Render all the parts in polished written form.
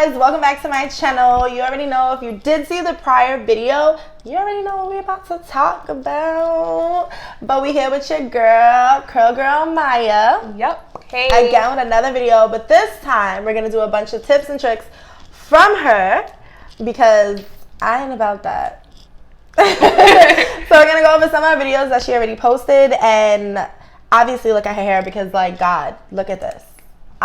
guys, welcome back to my channel. You already know, if you did see the prior video, you already know what we're about to talk about. But we here with your girl, CurlGurlMyaa. Yep. Hey. Again with another video, but this time we're gonna do a bunch of tips and tricks from her because I ain't about that. So we're gonna go over some of her videos that she already posted, and obviously look at her hair because, like, God, look at this.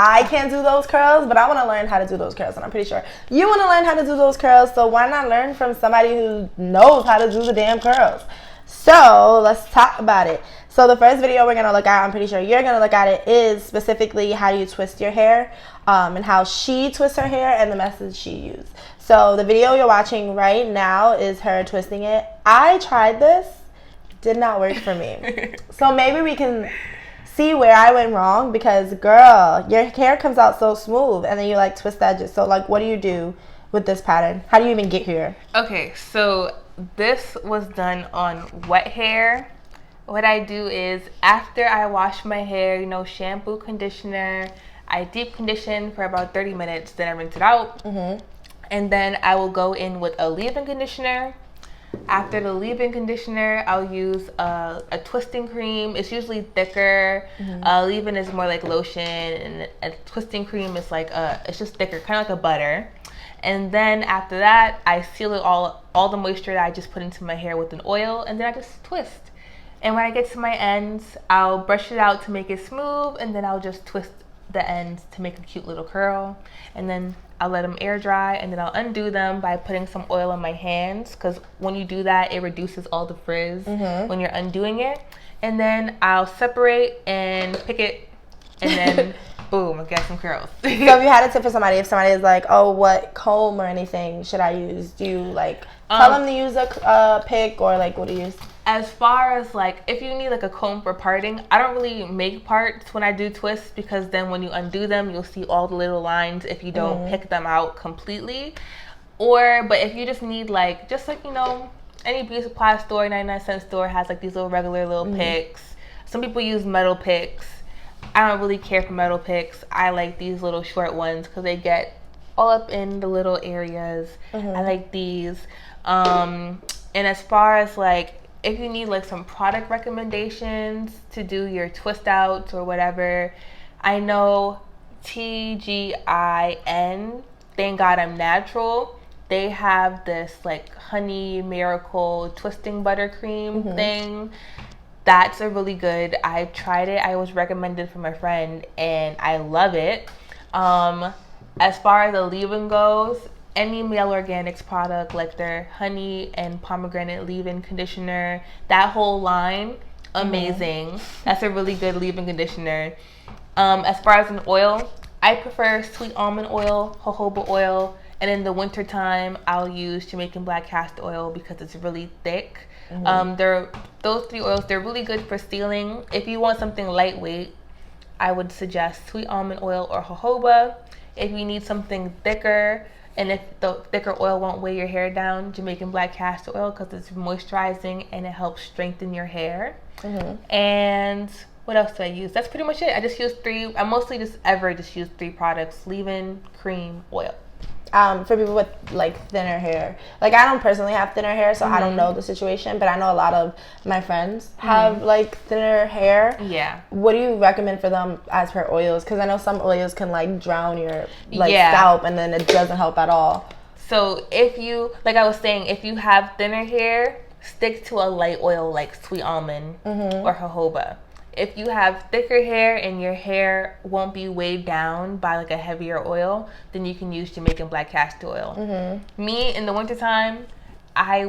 I can't do those curls, but I want to learn how to do those curls, and I'm pretty sure you want to learn how to do those curls, so why not learn from somebody who knows how to do the damn curls? So let's talk about it. So the first video we're going to look at, I'm pretty sure you're going to look at it, is specifically how you twist your hair, and how she twists her hair and the method she used. So the video you're watching right now is her twisting it. I tried this, did not work for me. So maybe we can see where I went wrong, because girl, your hair comes out so smooth and then you like twist the edges. So like, what do you do with this pattern? How do you even get here? Okay, so this was done on wet hair. What I do is, after I wash my hair, shampoo, conditioner, I deep condition for about 30 minutes, then I rinse it out. And then I will go in with a leave-in conditioner. After the leave-in conditioner, I'll use a twisting cream. It's usually thicker. Leave-in is more like lotion, and a twisting cream is like it's just thicker, kind of like a butter. And then after that, I seal it all the moisture that I just put into my hair with an oil, and then I just twist. And when I get to my ends, I'll brush it out to make it smooth, and then I'll just twist the ends to make a cute little curl. And then I'll let them air dry, and then I'll undo them by putting some oil on my hands, because when you do that, it reduces all the frizz when you're undoing it. And then I'll separate and pick it, and then boom, I get some curls. So if you had a tip for somebody, if somebody is like, oh, what comb or anything should I use? Do you like tell them to use a pick, or like, what do you use? As far as like, if you need like a comb for parting, I don't really make parts when I do twists, because then when you undo them, you'll see all the little lines if you don't pick them out completely. But if you just need like any beauty supply store, 99-cent store has like these little regular little picks. Some people use metal picks. I don't really care for metal picks. I like these little short ones because they get all up in the little areas. I like these. And as far as like, if you need like some product recommendations to do your twist outs or whatever, I know TGIN, Thank God I'm Natural, they have this like honey miracle twisting buttercream thing. That's a really good. I tried it. I was recommended from a friend, and I love it. As far as the leave-in goes, any Male Organics product, like their honey and pomegranate leave-in conditioner, that whole line, amazing. That's a really good leave-in conditioner. As far as an oil, I prefer sweet almond oil, jojoba oil, and in the winter time, I'll use Jamaican black castor oil because it's really thick. Those three oils, they're really good for sealing. If you want something lightweight, I would suggest sweet almond oil or jojoba. If you need something thicker, and if the thicker oil won't weigh your hair down, Jamaican black castor oil, because it's moisturizing and it helps strengthen your hair. And what else do I use? That's pretty much it. I just use three. I mostly just use three products: leave-in, cream, oil. For people with like thinner hair, like I don't personally have thinner hair, so I don't know the situation, but I know a lot of my friends have like thinner hair. Yeah. What do you recommend for them as per oils? Because I know some oils can like drown your scalp, and then it doesn't help at all. So if you, like I was saying, if you have thinner hair, stick to a light oil like sweet almond or jojoba. If you have thicker hair and your hair won't be weighed down by like a heavier oil, then you can use Jamaican black castor oil. Me, in the wintertime, I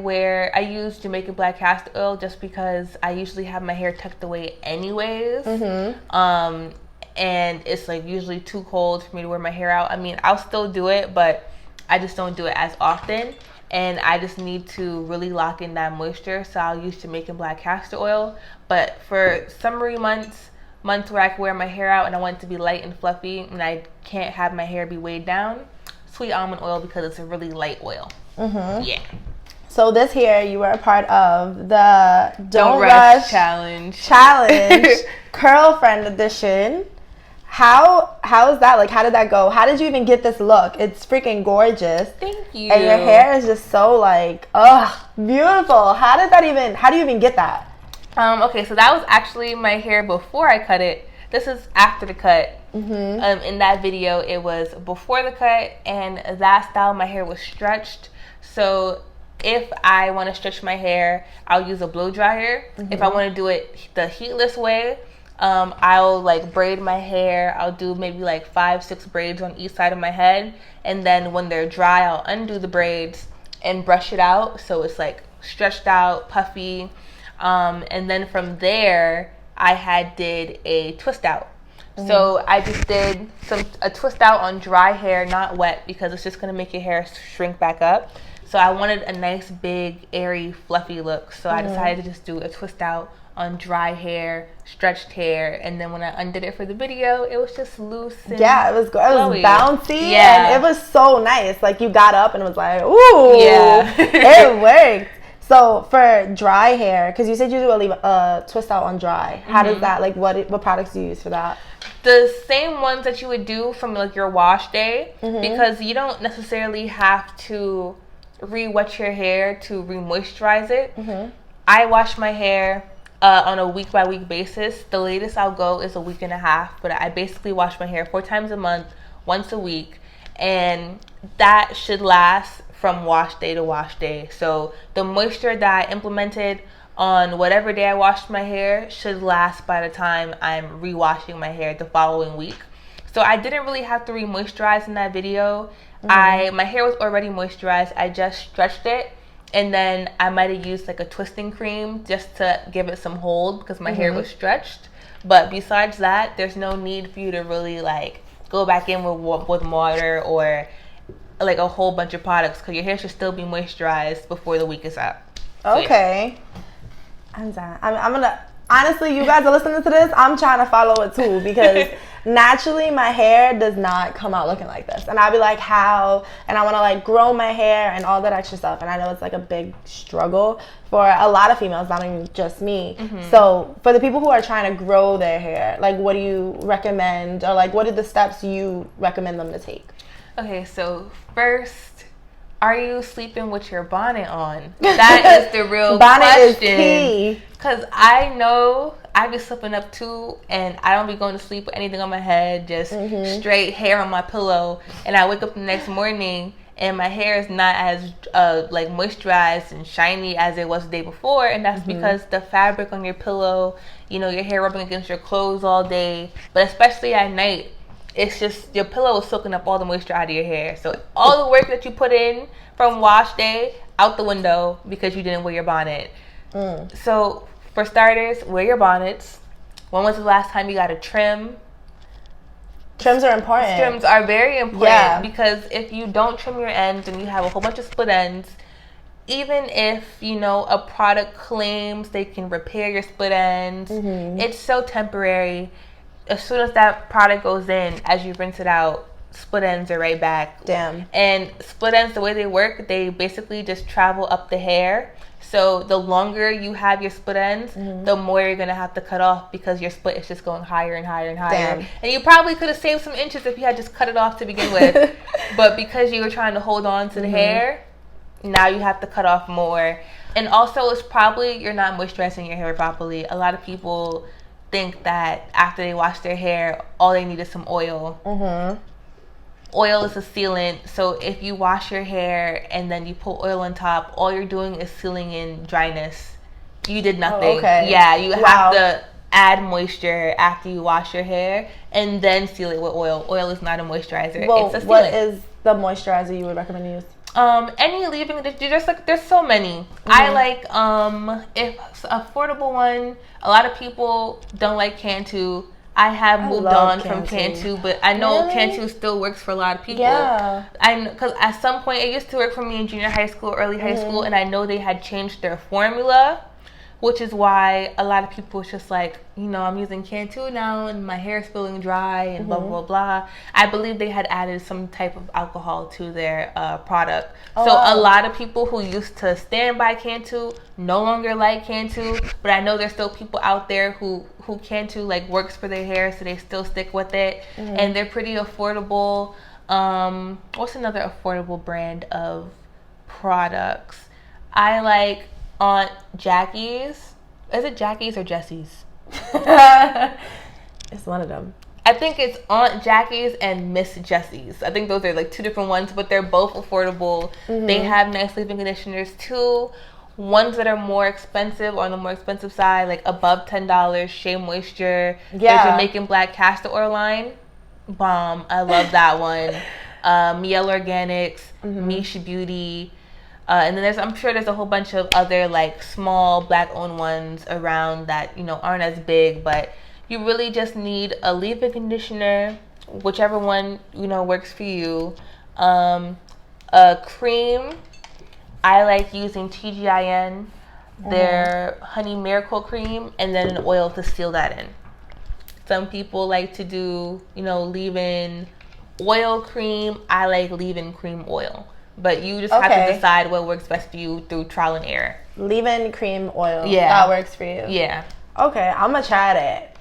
use Jamaican black castor oil just because I usually have my hair tucked away anyways. And it's like usually too cold for me to wear my hair out. I mean, I'll still do it, but I just don't do it as often. And I just need to really lock in that moisture, so I'll use Jamaican black castor oil. But for summery months where I can wear my hair out and I want it to be light and fluffy and I can't have my hair be weighed down, sweet almond oil, because it's a really light oil. Yeah. So this here, you were a part of the Don't Rush Challenge Curl Friend Edition. How is that? Like, how did that go? How did you even get this look? It's freaking gorgeous. Thank you. And your hair is just so like, beautiful. How do you even get that? Okay, so that was actually my hair before I cut it. This is after the cut. Mm-hmm. In that video, it was before the cut, and that style, my hair was stretched. So if I want to stretch my hair, I'll use a blow dryer. Mm-hmm. If I want to do it the heatless way, I'll like braid my hair. I'll do maybe like 5-6 braids on each side of my head, and then when they're dry, I'll undo the braids and brush it out so it's like stretched out, puffy. And then from there, I did a twist out. Mm-hmm. So I just did a twist out on dry hair, not wet, because it's just gonna make your hair shrink back up. So I wanted a nice, big, airy, fluffy look. So I decided to just do a twist out on dry hair, stretched hair, and then when I undid it for the video, it was just loose and it was bouncy, and it was so nice. Like, you got up and it was like, ooh, it worked. So for dry hair, because you said you do a twist out on dry, how does that, like, what products do you use for that? The same ones that you would do from like your wash day, because you don't necessarily have to re-wet your hair to re-moisturize it. I wash my hair on a week-by-week basis. The latest I'll go is a week and a half, but I basically wash my hair 4 times a month, once a week, and that should last from wash day to wash day. So the moisture that I implemented on whatever day I washed my hair should last by the time I'm re-washing my hair the following week. So I didn't really have to re-moisturize in that video. My hair was already moisturized. I just stretched it, and then I might have used like a twisting cream just to give it some hold because my hair was stretched. But besides that, there's no need for you to really like go back in with water or like a whole bunch of products, because your hair should still be moisturized before the week is up. Okay. I'm done. I'm gonna, honestly, you guys are listening to this, I'm trying to follow it too, because naturally my hair does not come out looking like this, and I'll be like, how? And I want to like grow my hair and all that extra stuff, and I know it's like a big struggle for a lot of females, not even just me. So for the people who are trying to grow their hair, like, what do you recommend, or like what are the steps you recommend them to take? Okay, so first, are you sleeping with your bonnet on? That is the real bonnet question. Is key. Because I know I be slipping up too, and I don't be going to sleep with anything on my head, just straight hair on my pillow. And I wake up the next morning, and my hair is not as like moisturized and shiny as it was the day before. And that's because the fabric on your pillow, you know, your hair rubbing against your clothes all day, but especially at night, it's just your pillow is soaking up all the moisture out of your hair. So all the work that you put in from wash day, out the window because you didn't wear your bonnet. So for starters, wear your bonnets. When was the last time you got a trim? Trims are important. Trims are very important because if you don't trim your ends and you have a whole bunch of split ends, even if, you know, a product claims they can repair your split ends, it's so temporary. As soon as that product goes in, as you rinse it out, split ends are right back. Damn. And split ends, the way they work, they basically just travel up the hair. So the longer you have your split ends, the more you're going to have to cut off because your split is just going higher and higher and higher. Damn. And you probably could have saved some inches if you had just cut it off to begin with. But because you were trying to hold on to the hair, now you have to cut off more. And also, it's probably you're not moisturizing your hair properly. A lot of people think that after they wash their hair, all they need is some oil. Oil is a sealant, so if you wash your hair and then you put oil on top, all you're doing is sealing in dryness. You did nothing. Yeah, you have to add moisture after you wash your hair and then seal it with oil. Oil is not a moisturizer. It's a sealant. What is the moisturizer you would recommend to use? Any leave-in, just like there's so many. I like if affordable one. A lot of people don't like Cantu. I have moved on from Cantu, but I know Cantu still works for a lot of people. Yeah, because at some point it used to work for me in junior high school, early high school, and I know they had changed their formula. which is why a lot of people is just like, you know, I'm using Cantu now and my hair is feeling dry and blah, blah, blah. I believe they had added some type of alcohol to their product. So a lot of people who used to stand by Cantu no longer like Cantu, but I know there's still people out there who Cantu like works for their hair, so they still stick with it. And they're pretty affordable. What's another affordable brand of products? I like Aunt Jackie's. Is it Jackie's or Jessie's? It's one of them. I think it's Aunt Jackie's and Miss Jessie's. I think those are like two different ones, but they're both affordable. They have nice leave-in conditioners too. Ones that are more expensive, or on the more expensive side, like above $10, Shea Moisture. Yeah. The Jamaican Black Castor Oil line. Bomb. I love that one. Miel Organics, Misha Beauty. And then I'm sure there's a whole bunch of other like small black-owned ones around that, you know, aren't as big, but you really just need a leave-in conditioner, whichever one, you know, works for you. A cream. I like using TGIN, their Honey Miracle Cream, and then an oil to seal that in. Some people like to do, you know, leave-in oil cream. I like leave-in cream oil. But you just have to decide what works best for you through trial and error. Leave-in cream oil. Yeah. That works for you. Yeah. Okay, I'm going to try it.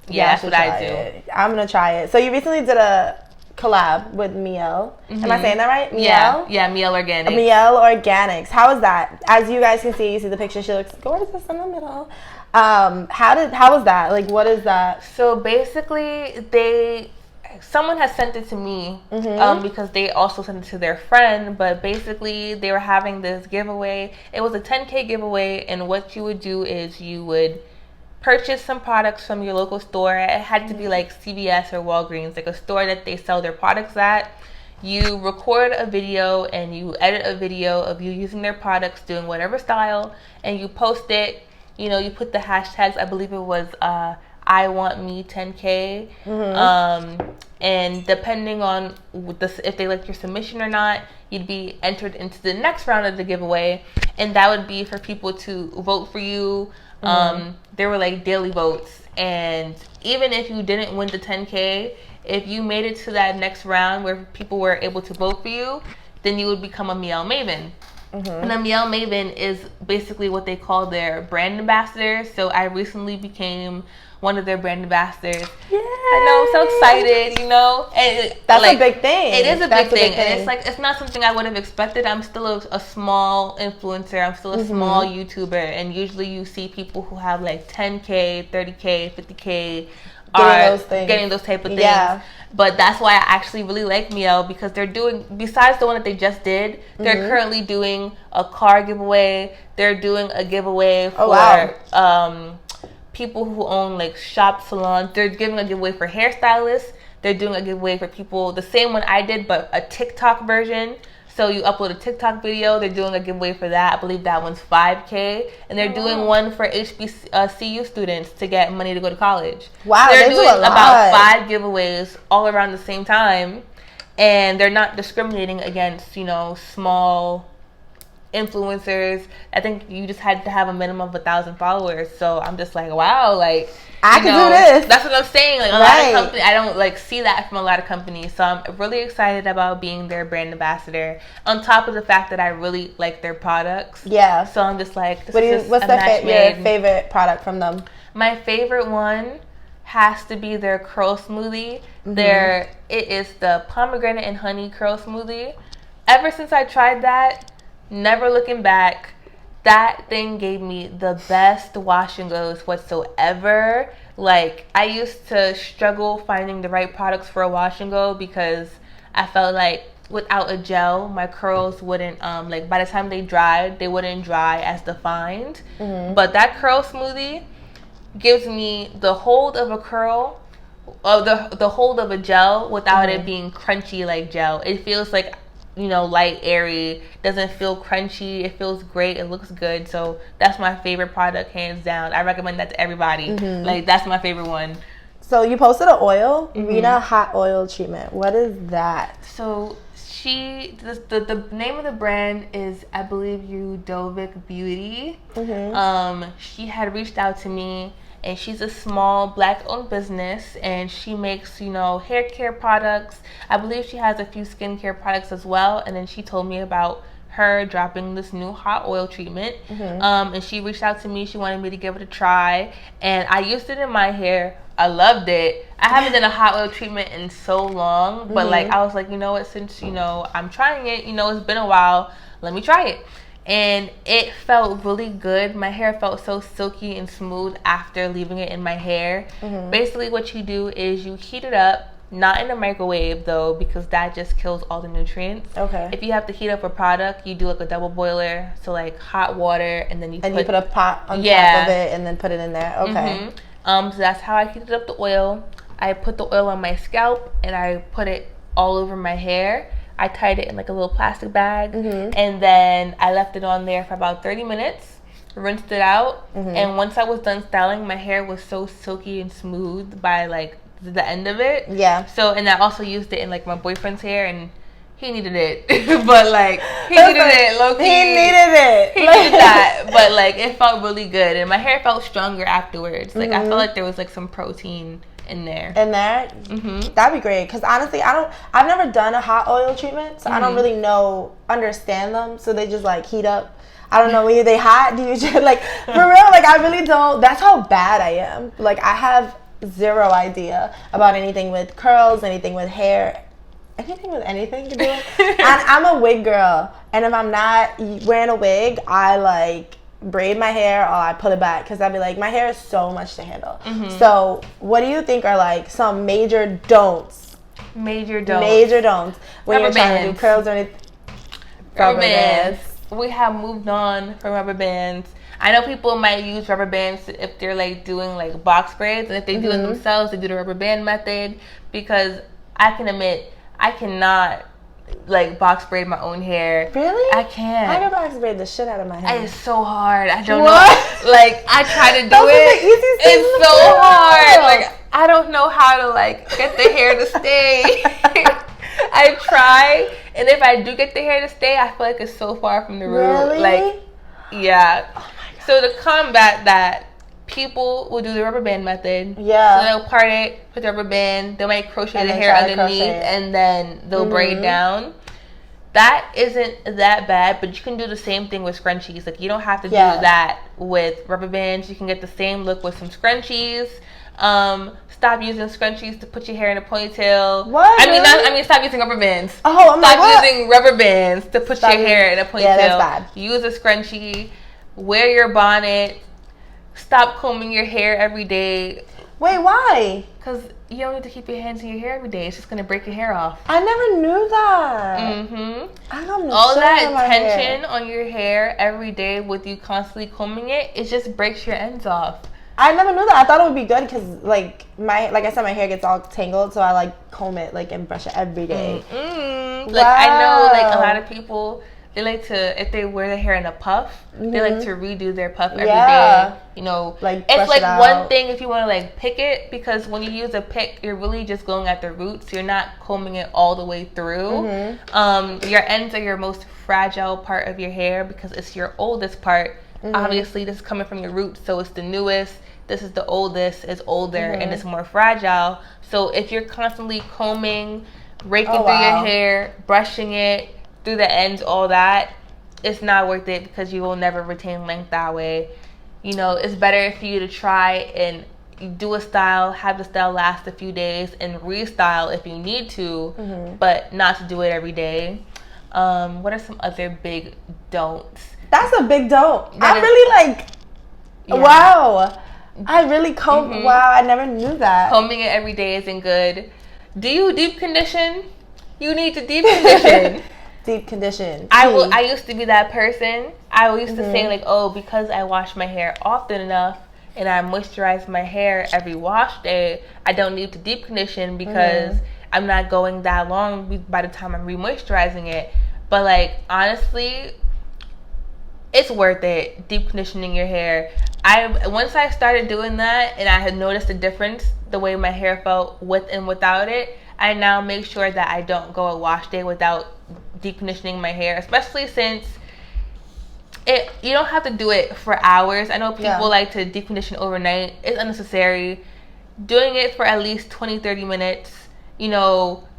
Yeah, that's what I do. I'm going to try it. So you recently did a collab with Miel. Am I saying that right? Miel? Yeah, Miel Organics. Miel Organics. How is that? As you guys can see, you see the picture, she looks gorgeous in the middle. How was that? Like, what is that? So basically, someone has sent it to me because they also sent it to their friend, but basically they were having this giveaway. It was a 10K giveaway, and what you would do is you would purchase some products from your local store. It had to be like CVS or Walgreens, like a store that they sell their products at. You record a video and you edit a video of you using their products, doing whatever style, and you post it. You know, you put the hashtags. I believe it was I want me 10K. And depending on if they like your submission or not, you'd be entered into the next round of the giveaway, and that would be for people to vote for you. There were like daily votes, and even if you didn't win the 10K, if you made it to that next round where people were able to vote for you, then you would become a Miel Maven. And a Miel Maven is basically what they call their brand ambassador. So I recently became one of their brand ambassadors. Yeah, I know, I'm so excited, you know. And that's like, a big thing. It is a big thing. And it's like, it's not something I would have expected. I'm still a small influencer. I'm still a small YouTuber. And usually you see people who have like 10K, 30K, 50K getting those type of things. Yeah. But that's why I actually really like Miel, because they're doing, besides the one that they just did, they're currently doing a car giveaway. They're doing a giveaway for people who own like shop salons. They're giving a giveaway for hairstylists. They're doing a giveaway for people, the same one I did, but a TikTok version. So you upload a TikTok video. They're doing a giveaway for that. I believe that one's 5K. And they're doing one for HBCU students to get money to go to college. Wow, they're doing about 5 giveaways all around the same time. And they're not discriminating against, you know, small influencers. I think you just had to have a minimum of 1,000 followers. So I'm just like, wow, like, I can do this. That's what I'm saying. Like, a lot of companies, I don't like see that from a lot of companies. So I'm really excited about being their brand ambassador. On top of the fact that I really like their products. Yeah. So I'm just like, what's your favorite product from them? My favorite one has to be their curl smoothie. It is the pomegranate and honey curl smoothie. Ever since I tried that, never looking back, that thing gave me the best wash and goes whatsoever. Like, I used to struggle finding the right products for a wash and go because I felt like without a gel, my curls wouldn't, like, by the time they dried, they wouldn't dry as defined. But that curl smoothie gives me the hold of a curl, the hold of a gel without it being crunchy like gel. It feels like, you know, light, airy, doesn't feel crunchy. It feels great. It looks good. So that's my favorite product, hands down. I recommend that to everybody. Like, that's my favorite one. So you posted an oil, Rena hot oil treatment. What is that? So the name of the brand is, I believe, Udovic Beauty. She had reached out to me, and she's a small Black-owned business, and she makes, hair care products. I believe she has a few skincare products as well. And then she told me about her dropping this new hot oil treatment. And she reached out to me. She wanted me to give it a try, and I used it in my hair. I loved it. I haven't done a hot oil treatment in so long, but I was like, you know what, since I'm trying it, it's been a while, let me try it. And it felt really good. My hair felt so silky and smooth after leaving it in my hair. Basically what you do is you heat it up, not in the microwave though, because that just kills all the nutrients. Okay. If you have to heat up a product, you do like a double boiler, so like hot water, and then you put a pot on top of it and then put it in there. Okay. So that's how I heated up the oil. I put the oil on my scalp and I put it all over my hair. I tied it in like a little plastic bag, and then I left it on there for about 30 minutes, rinsed it out, and once I was done styling, my hair was so silky and smooth by like the end of it. Yeah. So, and I also used it in like my boyfriend's hair, and he needed it, but like he needed it, low key. He needed that, but like it felt really good, and my hair felt stronger afterwards. Like I felt like there was like some protein in there. That'd be great, because honestly I've never done a hot oil treatment, so I don't really understand them. So they just like heat up. I don't know, when they hot, do you just like, for real, like I really don't. That's how bad I am. Like I have zero idea about anything with curls, anything with hair, anything with anything to do with. And I'm a wig girl, and if I'm not wearing a wig, I like braid my hair or I pull it back, because I'd be like, my hair is so much to handle. So what do you think are like some major don'ts when you're trying to do curls or anything? Rubber bands. We have moved on from rubber bands. I know people might use rubber bands if they're like doing like box braids, and if they do it themselves, they do the rubber band method, because I can admit I cannot like box braid my own hair. Really? I can't. I can box braid the shit out of my hair. It's so hard. I don't know. Like I try to do it. It's so hard. Like I don't know how to like get the hair to stay. I try, and if I do get the hair to stay, I feel like it's so far from the root. Really? Like, yeah. So to combat that, people will do the rubber band method. Yeah. So they'll part it, put the rubber band, they might crochet the hair underneath, and then they'll braid down. That isn't that bad, but you can do the same thing with scrunchies. Like you don't have to do that with rubber bands. You can get the same look with some scrunchies. Stop using scrunchies to put your hair in a ponytail. What? I mean, stop using rubber bands. Oh, I'm like, stop using rubber bands to put your hair in a ponytail. Yeah, that's bad. Use a scrunchie. Wear your bonnet. Stop combing your hair every day. Wait, why? Because you don't need to keep your hands in your hair every day. It's just going to break your hair off. I never knew that. I don't know. All that tension on your hair every day with you constantly combing it, it just breaks your ends off. I never knew that. I thought it would be good because, like I said, my hair gets all tangled, so I like comb it and brush it every day. Wow. Like I know, a lot of people, they like to, if they wear their hair in a puff, they like to redo their puff every day. It's like one thing if you want to pick it, because when you use a pick, you're really just going at the roots. You're not combing it all the way through. Your ends are your most fragile part of your hair because it's your oldest part. Obviously, this is coming from your roots, so it's the newest. This is the oldest, it's older, and it's more fragile. So if you're constantly combing, raking through your hair, brushing it, through the ends, all that, it's not worth it because you will never retain length that way. It's better for you to try and do a style, have the style last a few days, and restyle if you need to, but not to do it every day. What are some other big don'ts? That's a big don't. Wow. I really comb. Wow, I never knew that. Combing it every day isn't good. Do you deep condition? You need to deep condition. Deep condition. I used to be that person. I used to say because I wash my hair often enough and I moisturize my hair every wash day, I don't need to deep condition because I'm not going that long by the time I'm re-moisturizing it. But honestly, it's worth it, deep conditioning your hair. Once I started doing that and I had noticed a difference, the way my hair felt with and without it, I now make sure that I don't go a wash day without deep conditioning my hair, especially since you don't have to do it for hours. I know people like to deep condition overnight. It's unnecessary. Doing it for at least 20-30 minutes,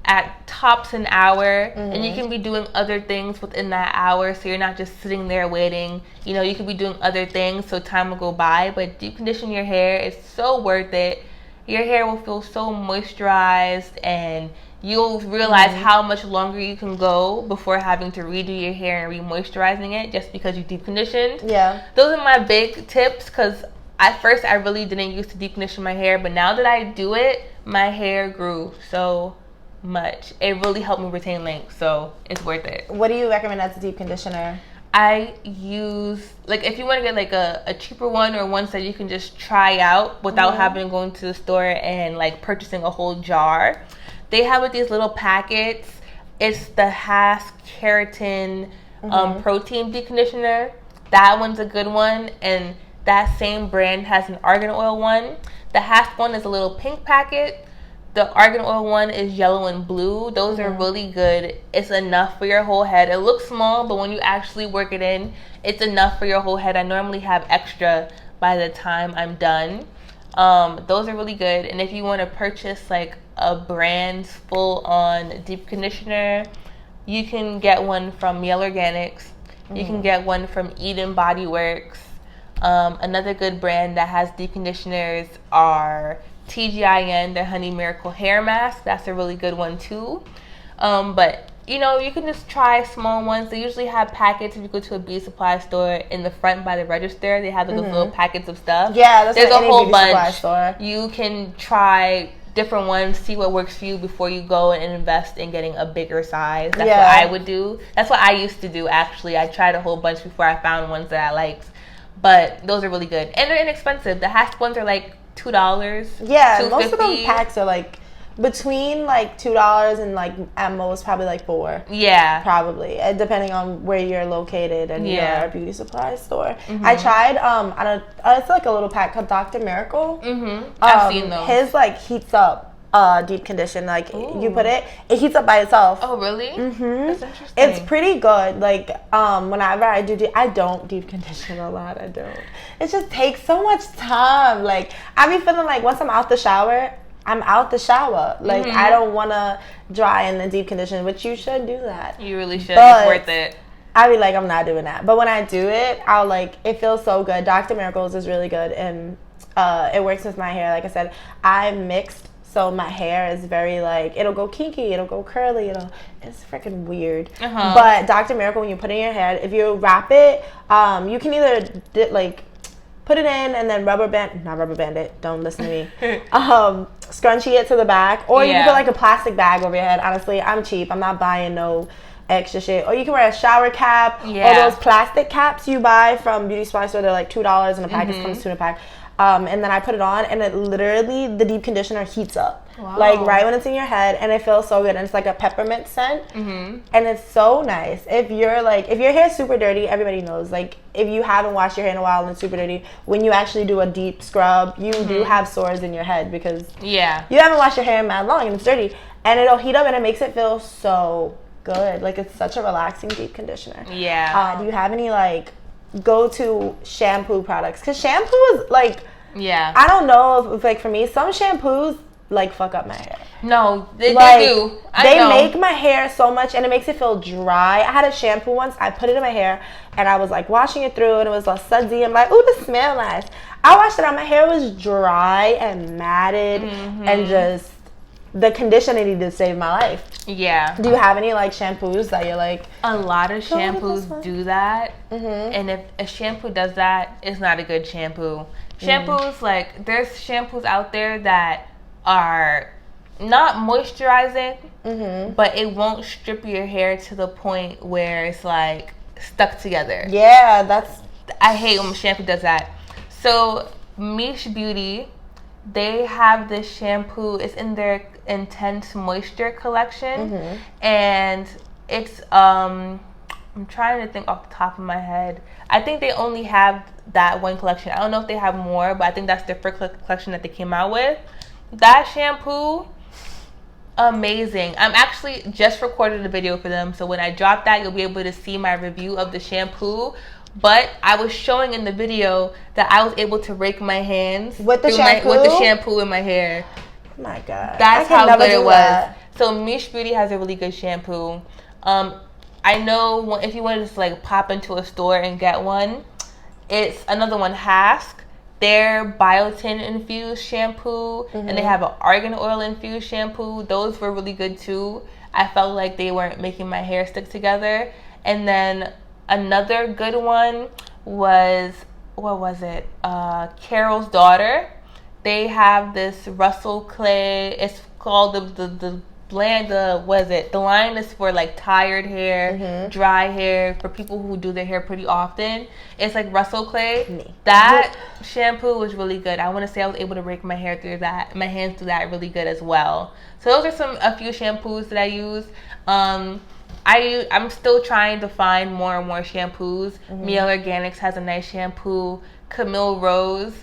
at tops an hour, and you can be doing other things within that hour, so you're not just sitting there waiting. You can be doing other things, so time will go by. But deep condition your hair is so worth it. Your hair will feel so moisturized, and you'll realize how much longer you can go before having to redo your hair and re-moisturizing it just because you deep conditioned. Yeah. Those are my big tips, because at first I really didn't used to deep condition my hair, but now that I do it, my hair grew so much. It really helped me retain length, so it's worth it. What do you recommend as a deep conditioner? I use, if you want to get a cheaper one, or ones that you can just try out without having to go into the store and purchasing a whole jar. They have these little packets. It's the Hask Keratin protein deep conditioner. That one's a good one, and that same brand has an argan oil one. The Hask one is a little pink packet. The argan oil one is yellow and blue. Those are really good. It's enough for your whole head. It looks small, but when you actually work it in, it's enough for your whole head. I normally have extra by the time I'm done. Those are really good. And if you want to purchase a brand's full-on deep conditioner, you can get one from Miele Organics. You can get one from Eden Body Works. Another good brand that has deep conditioners are TGIN, the Honey Miracle Hair Mask. That's a really good one too. But you can just try small ones. They usually have packets. If you go to a beauty supply store, in the front by the register, they have those little packets of stuff. Yeah, that's there's like a whole bunch. Supply store. You can try different ones, see what works for you before you go and invest in getting a bigger size. That's what I would do. That's what I used to do, actually. I tried a whole bunch before I found ones that I liked. But those are really good. And they're inexpensive. The Hask ones are $2. Yeah, most of them packs are between $2 and at most probably $4. Yeah, probably, depending on where you're located and your beauty supply store. I tried it's a little pack called Dr. Miracle. I've seen those. His heats up deep condition. You put it heats up by itself. Oh, really? That's interesting. It's pretty good. Whenever I do, I don't deep condition a lot. I don't. It just takes so much time. I be feeling once I'm out the shower, I'm out the shower. I don't want to dry in the deep condition, which you should do that. You really should. It's worth it. I be I'm not doing that. But when I do it, I'll it feels so good. Dr. Miracles is really good, and it works with my hair. Like I said, I mixed. So my hair is very it'll go kinky, it'll go curly, it's freaking weird. But Dr. Miracle, when you put it in your hair, if you wrap it, you can either put it in and then not rubber band it, don't listen to me. Scrunchie it to the back, or you can put a plastic bag over your head. Honestly, I'm cheap. I'm not buying no extra shit. Or you can wear a shower cap, or those plastic caps you buy from beauty supply store. They're $2 in a pack. It comes 2 in a pack. And then I put it on, and it literally, the deep conditioner heats up. Wow. Right when it's in your head, and it feels so good. And it's a peppermint scent. And it's so nice. If your hair is super dirty, everybody knows. If you haven't washed your hair in a while and it's super dirty, when you actually do a deep scrub, you do have sores in your head because you haven't washed your hair in mad long and it's dirty. And it'll heat up, and it makes it feel so good. It's such a relaxing deep conditioner. Yeah. Do you have any go-to shampoo products? Because shampoo is I don't know if for me, some shampoos fuck up my hair. No, they do. They make my hair so much, and it makes it feel dry. I had a shampoo once. I put it in my hair, and I was washing it through, and it was sudsy. I'm ooh, this smells nice. I washed it out. My hair was dry and matted, and just the conditioner needed to save my life. Yeah. Do you have any shampoos that you're A lot of shampoos do that, and if a shampoo does that, it's not a good shampoo. Shampoos there's shampoos out there that are not moisturizing, but it won't strip your hair to the point where it's stuck together. Yeah, I hate when shampoo does that. So Miche Beauty, they have this shampoo. It's in their Intense Moisture collection, and it's I'm trying to think off the top of my head. I think they only have that one collection. I don't know if they have more, but I think that's their first collection that they came out with. That shampoo Amazing. I'm actually just recorded a video for them, so when I drop that, you'll be able to see my review of the shampoo. But I was showing in the video that I was able to rake my hands with the shampoo? With the shampoo in my hair. Oh my God. That's how good it was. So Mish Beauty has a really good shampoo. I know if you want to just like pop into a store and get one, it's another one, Hask. Their biotin infused shampoo, and they have an argan oil infused shampoo. Those were really good too. I felt like they weren't making my hair stick together. And then another good one was, what was it? Carol's Daughter. They have this Russell Clay. It's called the blend. The line is for like tired hair, dry hair, for people who do their hair pretty often. It's like Russell Clay. That shampoo was really good. I want to say I was able to rake my hands through that really good as well. So those are a few shampoos that I use. I'm still trying to find more and more shampoos. Miele Organics has a nice shampoo. Camille Rose,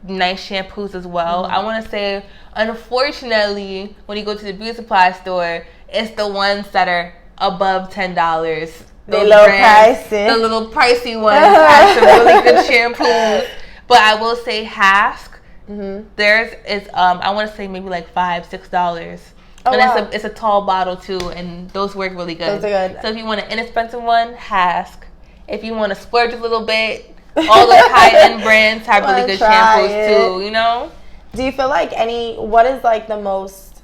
nice shampoos as well. I want to say, unfortunately, when you go to the beauty supply store, it's the ones that are above $10. The little pricey ones have some really good shampoos. But I will say Hask, theirs is I want to say maybe like $5-6. Oh, and wow. it's a tall bottle too, and those work really good. Those are good. So if you want an inexpensive one, Hask. If you want to splurge a little bit, all the high-end brands have really good shampoos too, you know? Do you feel like what is like the most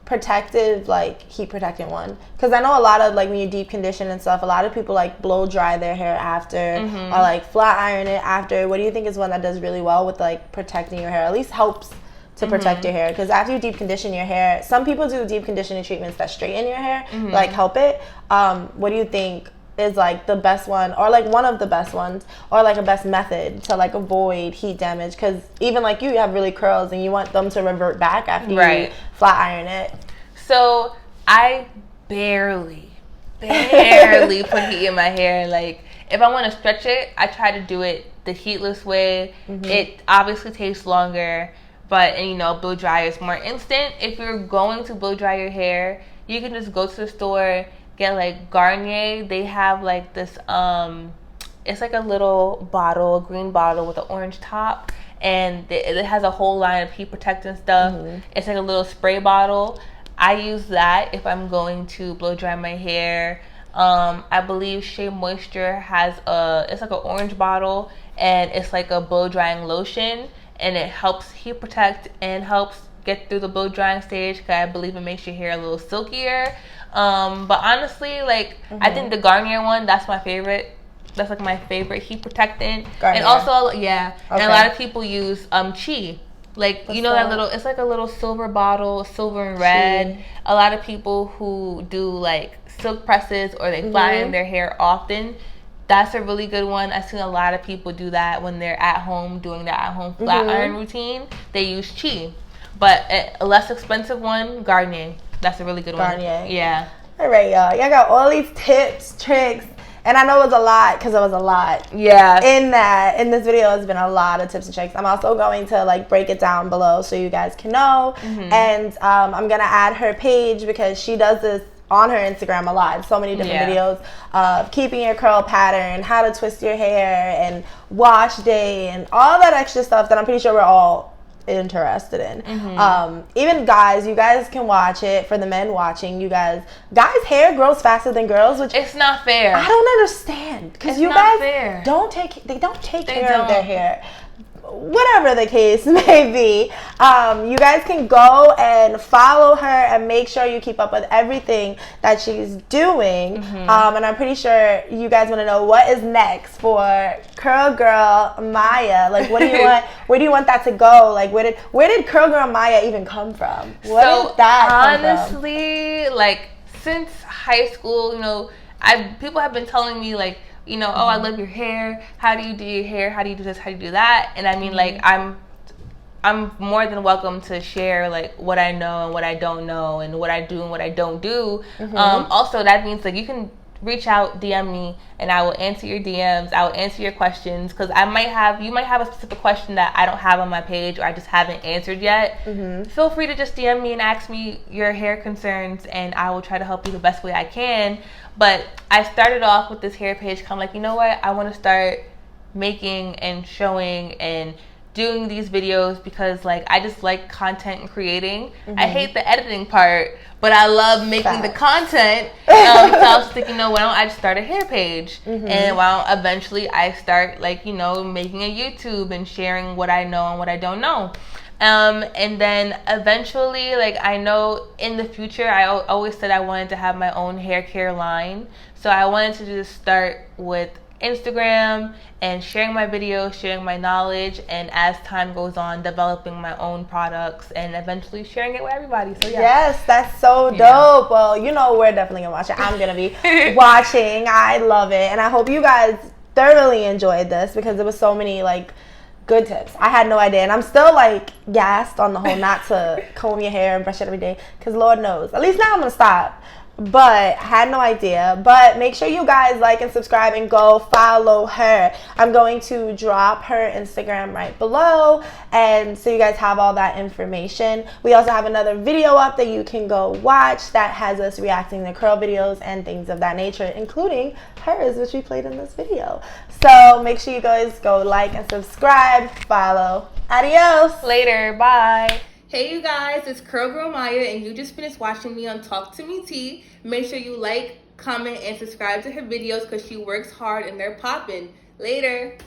protective, like heat protecting one? Because I know a lot of like when you deep condition and stuff, a lot of people like blow dry their hair after or like flat iron it after. What do you think is one that does really well with like protecting your hair? At least helps to protect your hair, because after you deep condition your hair, some people do deep conditioning treatments that straighten your hair, like help it. What do you think is like the best one, or like one of the best ones, or like a best method to like avoid heat damage? Because even like you have really curls and you want them to revert back after you flat iron it. So I barely put heat in my hair. Like if I want to stretch it, I try to do it the heatless way. It obviously takes longer, but blow dry is more instant. If you're going to blow dry your hair, you can just go to the store, get like Garnier. They have like this it's like a little bottle, a green bottle with an orange top, and it has a whole line of heat protectant stuff. It's like a little spray bottle. I use that if I'm going to blow dry my hair. I believe Shea Moisture has it's like an orange bottle, and it's like a blow drying lotion, and it helps heat protect and helps get through the blow drying stage, because I believe it makes your hair a little silkier. But honestly, like I think the Garnier one, that's my favorite. That's like my favorite heat protectant. Garnier. And also, and a lot of people use Chi. Like, what's that little, it's like a little silver bottle, silver and red. Chi. A lot of people who do like silk presses or they flat iron their hair often, that's a really good one. I've seen a lot of people do that when they're at home doing their at-home flat iron routine. They use Chi. But a less expensive one, Garnier. That's a really good one. Garnier. Yeah. All right, y'all. Y'all got all these tips, tricks, and I know it was a lot, because it was a lot. Yeah. In this video, has been a lot of tips and tricks. I'm also going to like break it down below so you guys can know. And I'm gonna add her page, because she does this on her Instagram a lot. So many different videos of keeping your curl pattern, how to twist your hair, and wash day, and all that extra stuff that I'm pretty sure we're all interested in. Even guys, you guys can watch it. For the men watching, guys' hair grows faster than girls, which it's not fair. I don't understand, because you guys don't take care of their hair. Whatever the case may be, you guys can go and follow her and make sure you keep up with everything that she's doing. And I'm pretty sure you guys want to know what is next for CurlGurlMyaa. Like, what do you want? Where do you want that to go? Like, where did CurlGurlMyaa even come from? Where did that come from? Honestly, like since high school, people have been telling me like, oh, I love your hair. How do you do your hair? How do you do this? How do you do that? And I mean, like, I'm more than welcome to share like what I know and what I don't know, and what I do and what I don't do. Also, that means like you can reach out, DM me, and I will answer your DMs. I will answer your questions, because you might have a specific question that I don't have on my page or I just haven't answered yet. Feel free to just DM me and ask me your hair concerns, and I will try to help you the best way I can. But I started off with this hair page, kind of like, you know what, I want to start making and showing and doing these videos because like I just like content and creating. I hate the editing part, but I love making the content. So I was thinking, why don't I just start a hair page? And why don't eventually I start like, making a YouTube and sharing what I know and what I don't know. And then eventually, like, I know in the future, I always said I wanted to have my own hair care line. So I wanted to just start with Instagram and sharing my videos, sharing my knowledge, and as time goes on, developing my own products and eventually sharing it with everybody. So yeah. Yes, that's so dope. Well, we're definitely gonna watch it. I'm gonna be watching. I love it, and I hope you guys thoroughly enjoyed this because there was so many like good tips. I had no idea, and I'm still like gassed on the whole not to comb your hair and brush it every day because Lord knows. At least now I'm gonna stop. But had no idea. But make sure you guys like and subscribe and go follow her. I'm going to drop her Instagram right below, and so you guys have all that information. We also have another video up that you can go watch that has us reacting to curl videos and things of that nature, including hers, which we played in this video. So make sure you guys go like and subscribe, follow. Adios. Later. Bye. Hey you guys, it's CurlGurlMyaa, and you just finished watching me on Talk to Me T. Make sure you like, comment, and subscribe to her videos because she works hard and they're popping. Later.